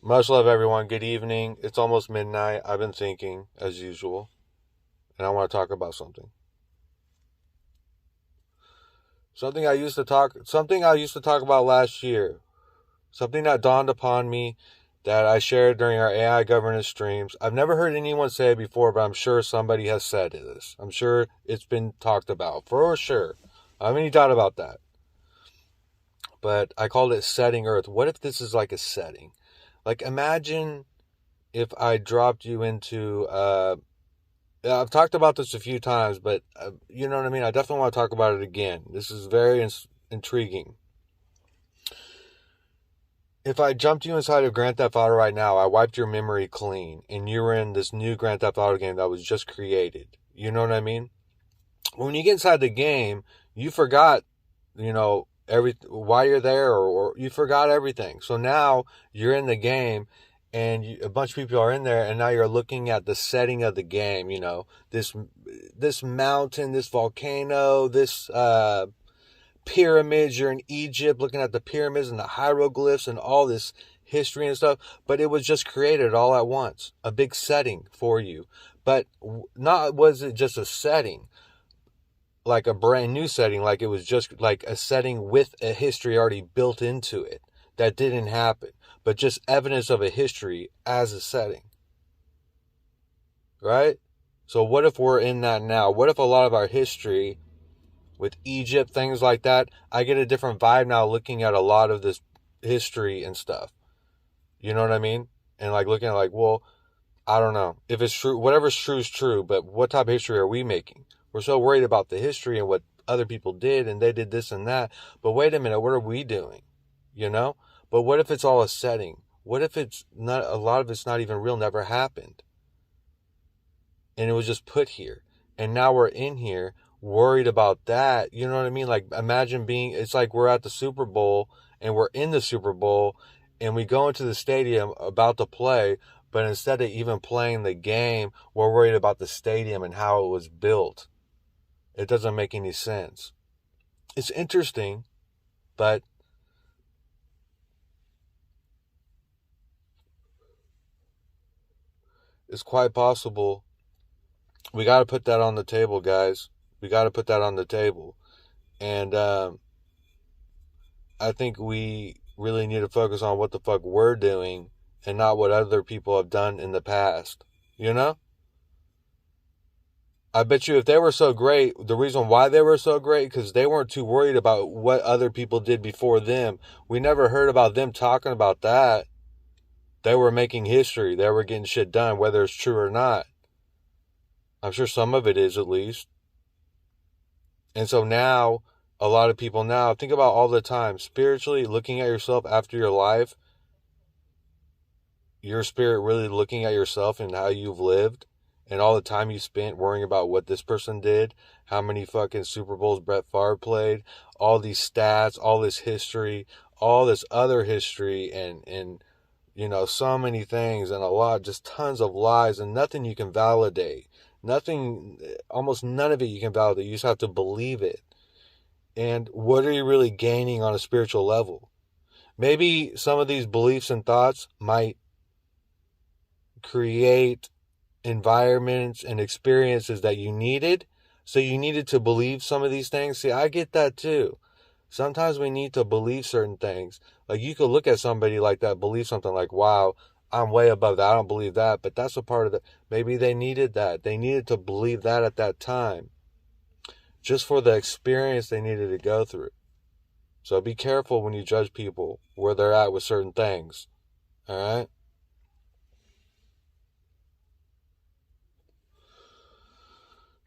Much love, everyone. Good evening. It's almost midnight. I've been thinking, as usual, and I want to talk about something. Something I used to talk about last year. Something that dawned upon me that I shared during our AI governance streams. I've never heard anyone say it before, but I'm sure somebody has said this. I'm sure it's been talked about for sure. I have any doubt about that. But I called it setting Earth. What if this is like a setting? Like imagine if I dropped you into yeah, I've talked about this a few times, but you know what I mean? I definitely want to talk about it again. This is very intriguing. If I jumped you inside of Grand Theft Auto right now, I wiped your memory clean, and you were in this new Grand Theft Auto game that was just created. You know what I mean? When you get inside the game, you forgot, every why you're there, or you forgot everything. So now you're in the game, and a bunch of people are in there, and now you're looking at the setting of the game. This mountain, this volcano, this pyramids. You're in Egypt, looking at the pyramids and the hieroglyphs and all this history and stuff. But it was just created all at once, a big setting for you. But not was it just a setting, like a brand new setting, like it was just like a setting with a history already built into it that didn't happen, but just evidence of a history as a setting, right? So what if we're in that now? What if a lot of our history with Egypt, things like that, I get a different vibe now looking at a lot of this history and stuff. You know what I mean? And like looking at like, well, I don't know. If it's true, whatever's true is true, but what type of history are we making? We're so worried about the history and what other people did and they did this and that. But wait a minute, what are we doing? You know? But what if it's all a setting? What if it's not, a lot of it's not even real, never happened? And it was just put here. And now we're in here worried about that. You know what I mean? Like imagine it's like we're at the Super Bowl and we're in the Super Bowl and we go into the stadium about to play, but instead of even playing the game, we're worried about the stadium and how it was built. It doesn't make any sense. It's interesting, but it's quite possible. We got to put that on the table, guys. We got to put that on the table. And I think we really need to focus on what the fuck we're doing and not what other people have done in the past. You know? I bet you if they were so great, the reason why they were so great, because they weren't too worried about what other people did before them. We never heard about them talking about that. They were making history. They were getting shit done, whether it's true or not. I'm sure some of it is, at least. And so now, a lot of people now, think about all the time, spiritually looking at yourself after your life, your spirit really looking at yourself and how you've lived and all the time you spent worrying about what this person did, how many fucking Super Bowls Brett Favre played, all these stats, all this history, all this other history, and so many things and a lot, just tons of lies and nothing you can validate. Nothing, almost none of it you can validate. You just have to believe it. And what are you really gaining on a spiritual level? Maybe some of these beliefs and thoughts might create environments and experiences that you needed. So you needed to believe some of these things. See, I get that too. Sometimes we need to believe certain things. Like you could look at somebody like that, believe something like, wow, I'm way above that. I don't believe that. But that's a part of the, maybe they needed that. They needed to believe that at that time, just for the experience they needed to go through. So be careful when you judge people where they're at with certain things. All right?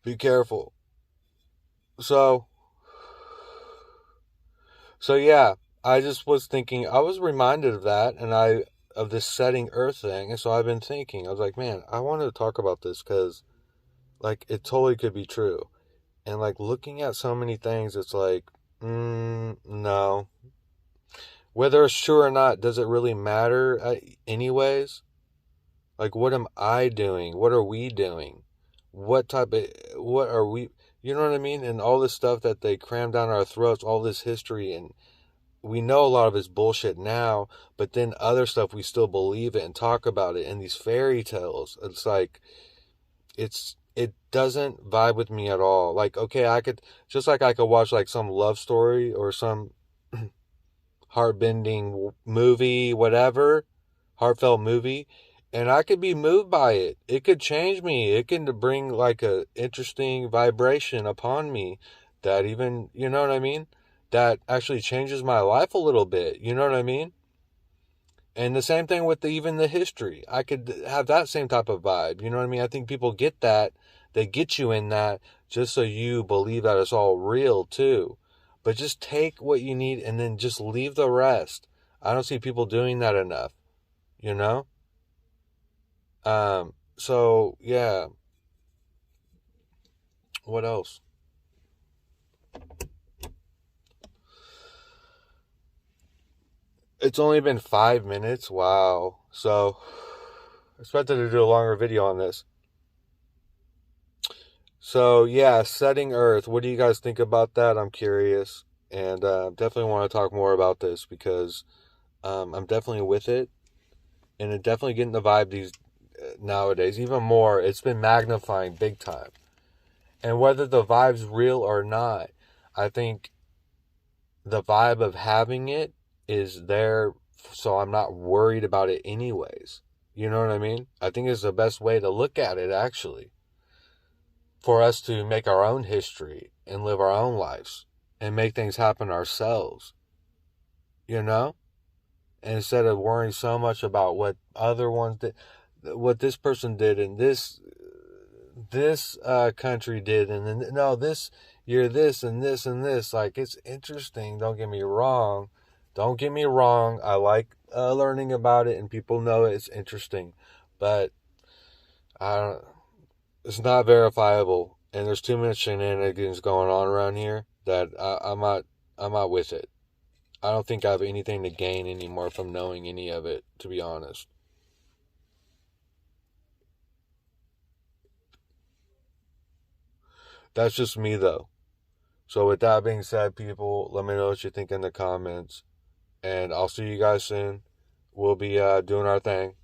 Be careful. So, so yeah, I just was thinking, I was reminded of that of this setting Earth thing. And so I've been thinking, I was like, man, I wanted to talk about this because, like, it totally could be true. And, like, looking at so many things, it's like, no. Whether it's true or not, does it really matter anyways? Like, what am I doing? What are we doing? What are we, you know what I mean? And all this stuff that they cram down our throats, all this history and we know a lot of it's bullshit now, but then other stuff we still believe it and talk about it. And these fairy tales, it's like, it doesn't vibe with me at all. Like, okay, I could, just like I could watch like some love story or some heartbending movie, whatever, heartfelt movie, and I could be moved by it. It could change me. It can bring like a interesting vibration upon me that even, you know what I mean? That actually changes my life a little bit. You know what I mean? And the same thing with even the history. I could have that same type of vibe. You know what I mean? I think people get that. They get you in that just so you believe that it's all real too. But just take what you need and then just leave the rest. I don't see people doing that enough, you know? So yeah. What else? It's only been 5 minutes. Wow. So I expected to do a longer video on this. So yeah, setting Earth. What do you guys think about that? I'm curious, and definitely want to talk more about this because I'm definitely with it, and it definitely getting the vibe these nowadays. Even more, it's been magnifying big time. And whether the vibe's real or not, I think the vibe of having it is there, so I'm not worried about it anyways. You know what I mean? I think it's the best way to look at it, actually, for us to make our own history and live our own lives and make things happen ourselves, you know? And instead of worrying so much about what other ones did, what this person did and this country did, and then no, this year this and this and this. Like, it's interesting. Don't get me wrong. Don't get me wrong. I like learning about it, and people know it's interesting, but I don't. It's not verifiable, and there's too much shenanigans going on around here that I'm not. I'm not with it. I don't think I have anything to gain anymore from knowing any of it, to be honest. That's just me, though. So, with that being said, people, let me know what you think in the comments. And I'll see you guys soon. We'll be doing our thing.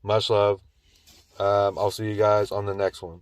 Much love. I'll see you guys on the next one.